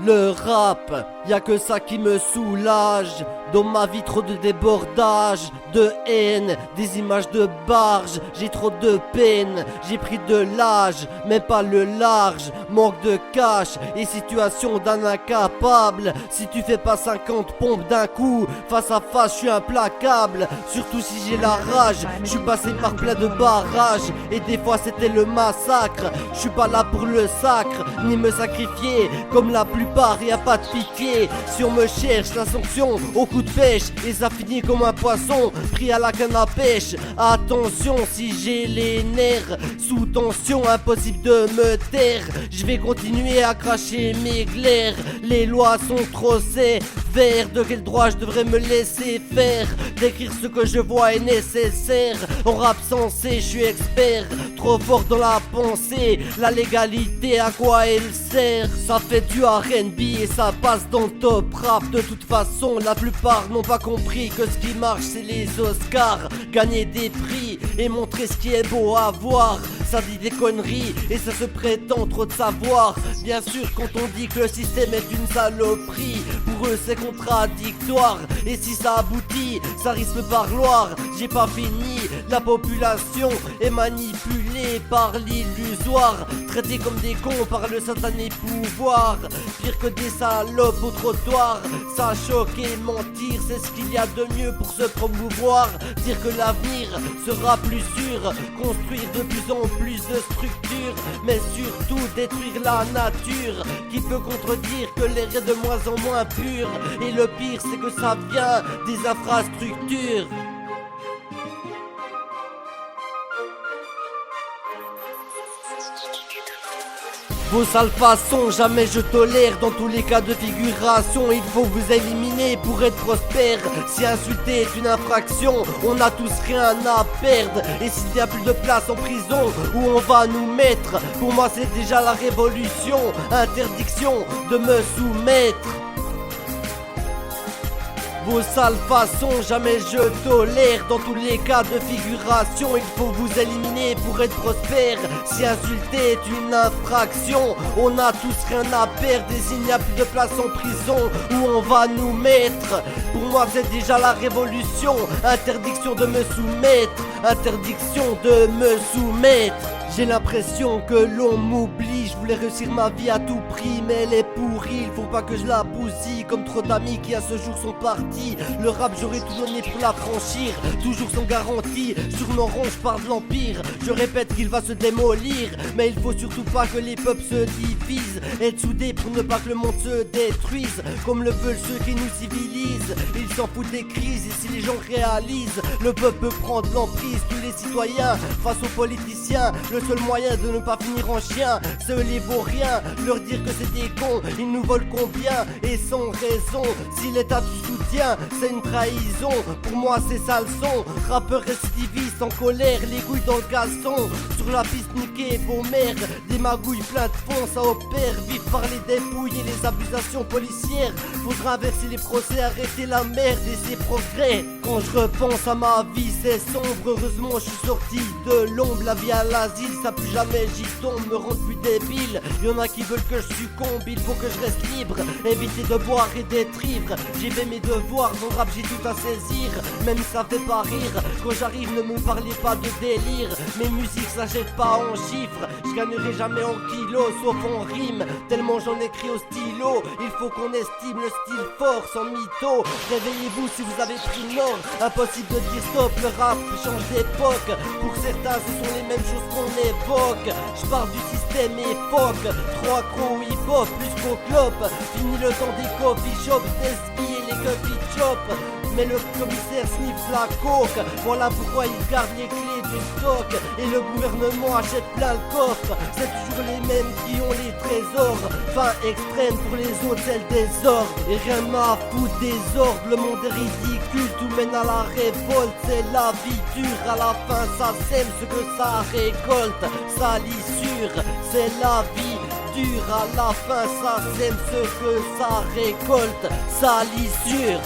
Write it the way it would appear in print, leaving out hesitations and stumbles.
Le rap, y'a que ça qui me soulage. Dans ma vie trop de débordage, de haine, des images de barge. J'ai trop de peine, j'ai pris de l'âge, mais pas le large. Manque de cash et situation d'un incapable. Si tu fais pas 50 pompes d'un coup, face à face je suis implacable. Surtout si j'ai la rage, je suis passé par plein de barrages. Et des fois c'était le massacre. Je suis pas là pour le sacre, ni me sacrifier. Comme la plupart, y a pas de pitié. Si on me cherche la sanction au coup de pêche, et ça finit comme un poisson pris à la canne à pêche. Attention, si j'ai les nerfs sous tension, impossible de me taire. Je vais continuer à cracher mes glaires. Les lois sont trop sévères. De quel droit je devrais me laisser faire? D'écrire ce que je vois est nécessaire. En rap sensé, je suis expert. Trop fort dans la pensée. La légalité, à quoi elle sert? Ça fait du R&B et ça passe dans le top rap. De toute façon, la plupart n'ont pas compris que ce qui marche c'est les Oscars. Gagner des prix et montrer ce qui est beau à voir. Ça dit des conneries et ça se prétend trop de savoir. Bien sûr, quand on dit que le système est une saloperie, pour eux c'est contradictoire. Et si ça aboutit, ça risque le parloir. J'ai pas fini, la population est manipulée par l'illusoire, traitée comme des cons par le satané pouvoir. Pire que des salopes au trottoir. Ça choque et mentir, c'est ce qu'il y a de mieux pour se promouvoir. Dire que l'avenir sera plus sûr, construire de plus en plus de structures, mais surtout détruire la nature. Qui peut contredire que l'air est de moins en moins pur? Et le pire c'est que ça vient des infrastructures. Vos sales façons, jamais je tolère. Dans tous les cas de figuration, il faut vous éliminer pour être prospère. Si insulter est une infraction, on a tous rien à perdre. Et s'il n'y a plus de place en prison, où on va nous mettre? Pour moi c'est déjà la révolution. Interdiction de me soumettre. Vos sales façons, jamais je tolère. Dans tous les cas de figuration, il faut vous éliminer pour être prospère. Si insulter est une infraction, on a tous rien à perdre. Et s'il n'y a plus de place en prison, où on va nous mettre? Pour moi c'est déjà la révolution. Interdiction de me soumettre. Interdiction de me soumettre. J'ai l'impression que l'on m'oublie. Je voulais réussir ma vie à tout prix, mais elle est pourrie. Il faut pas que je la bousille, comme trop d'amis qui à ce jour sont partis. Le rap j'aurais tout donné pour la franchir, toujours sans garantie. Sur nos ronds je parle de l'empire. Je répète qu'il va se démolir, mais il faut surtout pas que les peuples se divisent. Être soudés pour ne pas que le monde se détruise, comme le veulent ceux qui nous civilisent. Ils s'en foutent des crises, et si les gens réalisent, le peuple peut prendre l'emprise. Tous les citoyens face aux politiciens, le seul moyen de ne pas finir en chien, c'est eux les vauriens. Leur dire que c'est des cons, ils nous volent combien? Et sans raison, si l'état du soutien c'est une trahison. Pour moi c'est ça le son. Rappeur récidiviste en colère, les couilles dans le caleçon. Sur la piste niquer vos mères, des magouilles plein de fond, ça opère. Vite par les dépouilles et les abusations policières. Faudra inverser les procès, arrêter la merde et ses progrès. Quand je repense à ma vie c'est sombre. Heureusement je suis sorti de l'ombre. La vie à l'asile, ça plus jamais j'y tombe, me rend plus débile. Y'en a qui veulent que je succombe, il faut que je reste libre. Éviter de boire et d'être ivre. J'ai fait mes devoirs, dans le rap j'ai tout à saisir. Même ça fait pas rire, quand j'arrive ne me parlez pas de délire. Mes musiques s'achètent pas en chiffres, je gagnerai jamais en kilos, sauf en rime. Tellement j'en écris au stylo, il faut qu'on estime le style fort sans mytho. Réveillez-vous si vous avez pris l'or, impossible de dire stop, le rap change d'époque. Pour certains ce sont les mêmes choses qu'on évoque. Je parle du système époque, trois crocs hip-hop plus qu'au clope. Fini le temps des coffee shops, des skis et les coffee shops. Mais le commissaire sniffe la coke. Voilà pourquoi il garde les clés du stock. Et le gouvernement achète plein le coffre. C'est toujours les mêmes qui ont les trésors. Fin extrême pour les autres, c'est le désordre. Et rien à foutre des ordres. Le monde est ridicule, tout mène à la révolte. C'est la vie dure, à la fin ça sème ce que ça récolte. Sa lissure, c'est la vie dure. À la fin ça sème ce que ça récolte. Sa lissure.